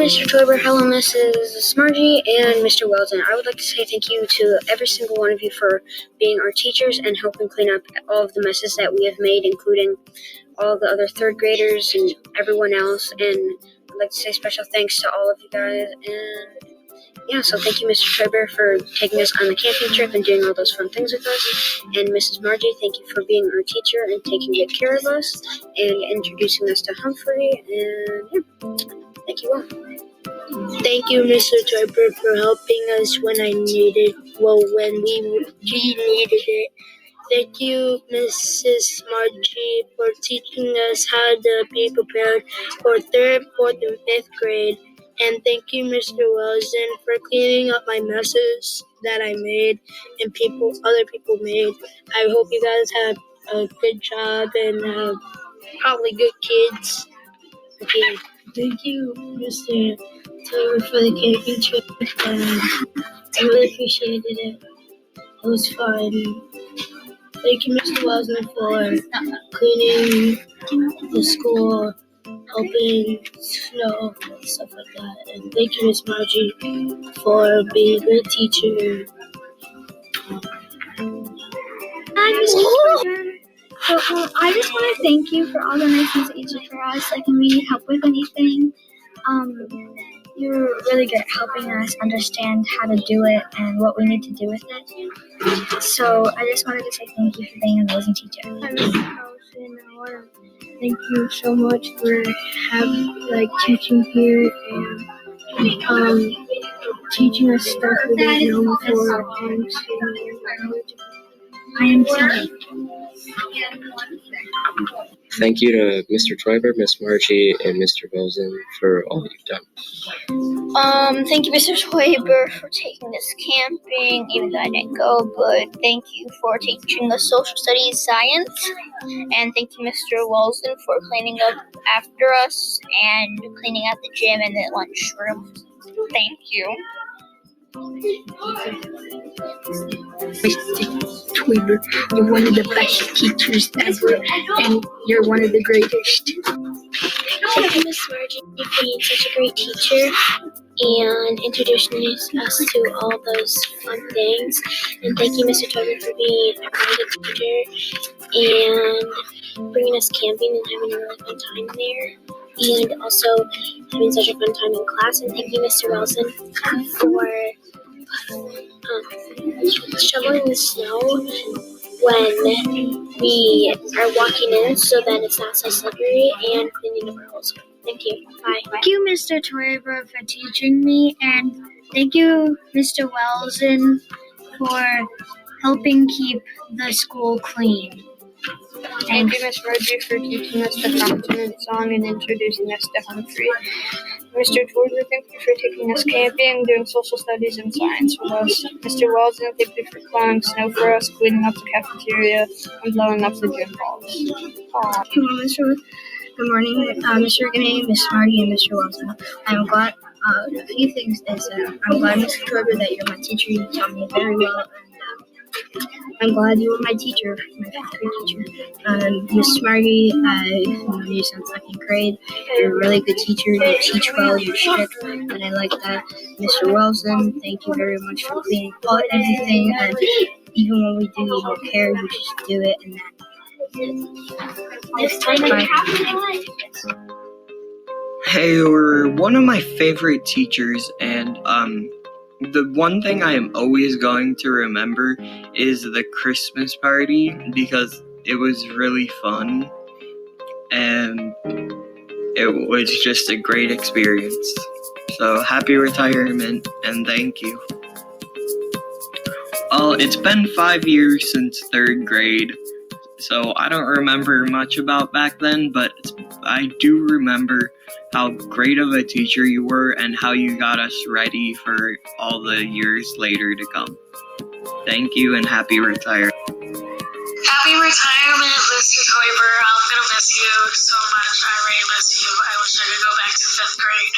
Mr. Toiber, hello, Mrs. Margie, and Mr. Weldon. I would like to say thank you to every single one of you for being our teachers and helping clean up all of the messes that we have made, including all the other third graders and everyone else. And I'd like to say special thanks to all of you guys. And yeah, so thank you, Mr. Toiber, for taking us on the camping trip and doing all those fun things with us. And Mrs. Margie, thank you for being our teacher and taking good care of us and introducing us to Humphrey. And yeah, thank you all. Thank you, Mr. Toiber, for helping us when we needed it. Thank you, Mrs. Margie, for teaching us how to be prepared for 3rd, 4th, and 5th grade. And thank you, Mr. Wilson, for cleaning up my messes that I made and other people made. I hope you guys have a good job and have probably good kids. Okay. Thank you, Mr. Taylor, for the camping trip, and I really appreciated it. It was fun. Thank you, Mr. Wilson, for cleaning the school, helping snow, and stuff like that. And thank you, Miss Margie, for being a great teacher. Hi, Mr. Toiber. So I just want to thank you for all the nice things that you did for us. Like when we need help with anything, you're really good at helping us understand how to do it and what we need to do with it. So I just wanted to say thank you for being an amazing teacher. Hi, Mr. Carlson. I want to thank you so much for teaching here and teaching us stuff we didn't know before. I am sorry. Thank you to Mr. Toiber, Miss Margie, and Mr. Wilson for all you've done. Thank you, Mr. Toiber, for taking us camping, even though I didn't go, but thank you for teaching us social studies, science, and thank you, Mr. Wilson, for cleaning up after us and cleaning out the gym and the lunchroom. Thank you. Mr. Toiber, you're one of the best teachers ever, and you're one of the greatest. Thank you, Miss Margie, for being such a great teacher and introducing us to all those fun things. And thank you, Mr. Toiber, for being a really good teacher and bringing us camping and having a really fun time there. And also having such a fun time in class. And thank you, Mr. Wilson, for shoveling the snow when we are walking in so that it's not so slippery, and cleaning up our whole school. Thank you. Bye. Thank you, Mr. Toiber, for teaching me, and thank you, Mr. Wilson, for helping keep the school clean. Thank you, Miss Margie, for teaching us the consonant song and introducing us to Humphrey. Mr. Toiber, thank you for taking us camping, doing social studies and science with us. Mr. Weldon, thank you for plowing snow for us, cleaning up the cafeteria, and blowing up the gym balls. Hello, Mr. Good morning, Mr. Rigney, Miss Margie, and Mr. Wilson. I'm glad, a few things is I'm glad, Mr. Toiber, that you're my teacher. You taught me very well. I'm glad you were my teacher, my fifth grade teacher. Miss Margie, I've known you since 2nd grade. You're a really good teacher. You teach well, you're strict, and I like that. Mr. Wilson, thank you very much for cleaning everything. And even when we do, you don't care. You just do it, and Bye. Hey, you're one of my favorite teachers, and the one thing I am always going to remember is the Christmas party because it was really fun and it was just a great experience. So happy retirement and thank you. It's been 5 years since 3rd grade, so I don't remember much about back then, but I do remember how great of a teacher you were and how you got us ready for all the years later to come. Thank you and happy retirement. Happy retirement, Mr. Toiber. I'm going to miss you so much. I really miss you. I wish I could go back to 5th grade.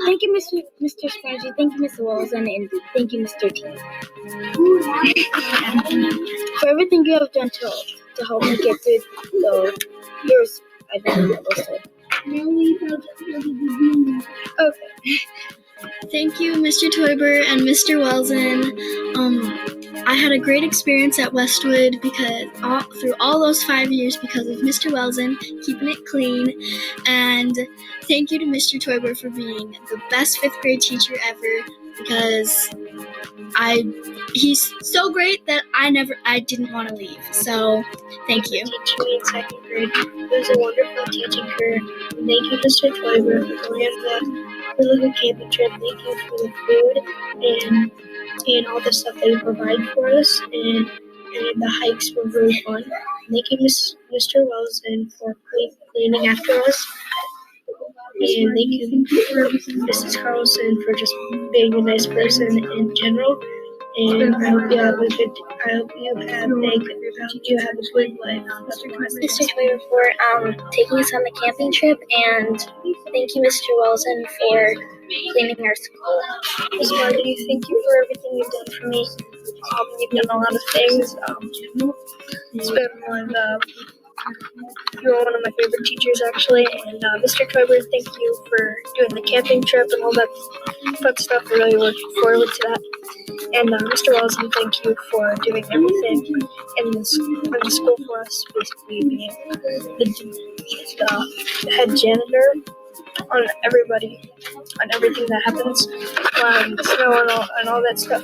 Thank you, Mr. Spargy. Thank you, Mr. Wilson, and thank you, Mr. T. For everything you have done to help me get through the years I've been able to. Okay. Thank you, Mr. Toiber and Mr. Welsen. I had a great experience at Westwood through all those 5 years because of Mr. Welsen keeping it clean. And thank you to Mr. Toiber for being the best 5th grade teacher ever because he's so great that I didn't want to leave. So thank you. Teaching me in 2nd grade. It was a wonderful teaching career. Thank you, Mr. Toiber, for going on the really good camping trip. Thank you for the food and all the stuff that you provide for us. And the hikes were really fun. Thank you, Mr. Welsen, for cleaning after us. And thank you, Mrs. Carlson, for just being a nice person in general. And I hope you have a good life. Mr. Toiber for taking us on the camping trip, and thank you, Mr. Welsen, for cleaning our school. Ms. Marty, thank you for everything you've done for me. You've done a lot of things. You're one of my favorite teachers, actually. And Mr. Toiber, thank you for doing the camping trip and all that fun stuff. I really look forward to that. And Mr. Welsen, thank you for doing everything in the school for us, basically being the head janitor on everything that happens, plowing the snow and all that stuff.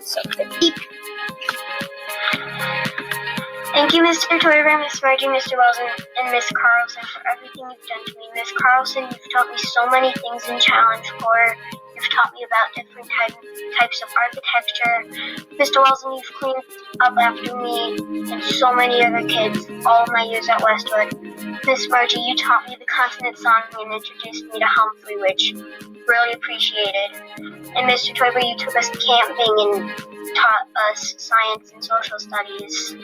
So thank you. Thank you, Mr. Toiber, Miss Margie, Mr. Welsen, and Miss Carlson for everything you've done to me. Miss Carlson, you've taught me so many things in Challenge Corps. You've taught me about different types of architecture. Mr. Welsen, you've cleaned up after me and so many other kids all my years at Westwood. Miss Margie, you taught me the consonant song and introduced me to Humphrey, which really appreciated. And Mr. Toiber, you took us camping and taught us science and social studies,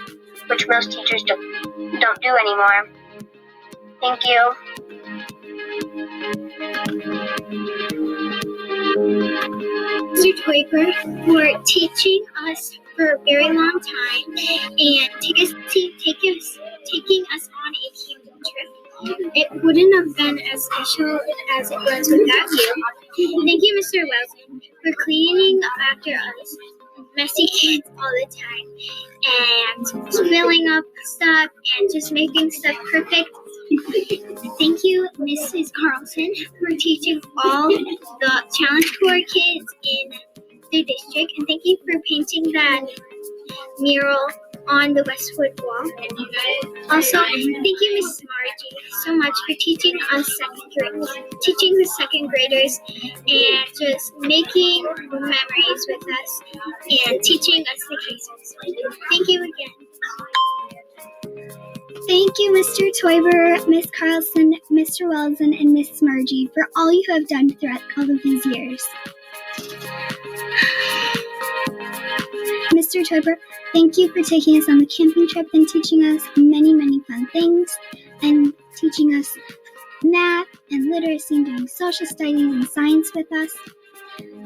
which most teachers don't do anymore. Thank you. Mr. Toiber for teaching us for a very long time and taking us on a camping trip. It wouldn't have been as special as it was without you. Thank you, Mr. Welsen, for cleaning up after us messy kids all the time and filling up stuff and just making stuff perfect. Thank you, Mrs. Carlson, for teaching all the Challenge Corps kids in the district, and thank you for painting that mural on the Westwood wall. Also, thank you, Mrs. Margie, so much for teaching the 2nd graders and just making memories with us and teaching us the cases. Thank you again. Thank you, Mr. Toiber, Miss Carlson, Mr. Welsen, and Miss Margie for all you have done throughout all of these years. Mr. Toiber, thank you for taking us on the camping trip and teaching us many, many fun things and teaching us math and literacy and doing social studies and science with us.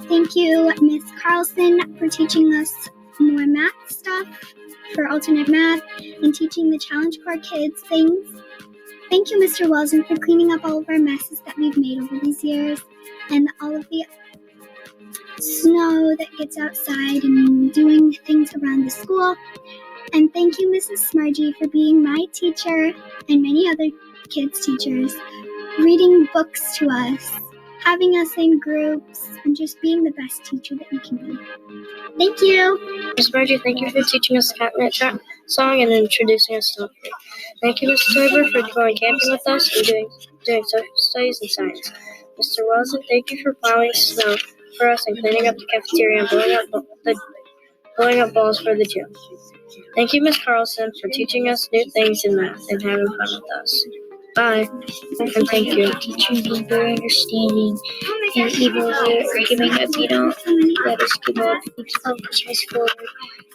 Thank you, Miss Carlson, for teaching us more math stuff for alternate math and teaching the Challenge Corps kids things. Thank you, Mr. Welsen, for cleaning up all of our messes that we've made over these years and all of the snow that gets outside and doing things around the school. And thank you, Mrs. Margie, for being my teacher and many other kids' teachers, reading books to us, having us in groups, and just being the best teacher that you can be. Thank you. Miss Margie, thank you for teaching us the Catnip song and introducing us to Humphrey. Thank you, Mr. Toiber, for going camping with us and doing social studies and science. Mr. Welsen, thank you for plowing snow for us and cleaning up the cafeteria and blowing up balls for the gym. Thank you, Miss Carlson, for teaching us new things in math and having fun with us. Bye, and thank you. Teaching being very understanding, and even when we're giving up, you don't let us give up. You push us forward.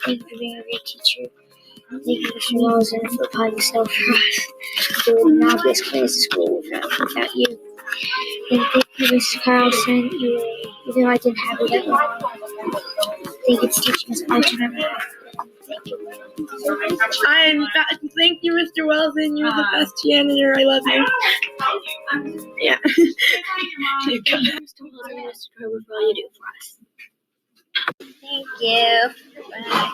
Thank you for being a great teacher. Thank you, Mr. Welsen, for applying yourself for us. We would not be as clean as school without you. And thank you, Mr. Carlson. Even though I didn't have it that long, thank you for teaching us alternate math. Thank you. Thank you, Mr. Welsen. You're the best janitor. I love you. Yeah. Mr. Wilson, Mr. Trevor, for all you do for us. Thank you. Bye.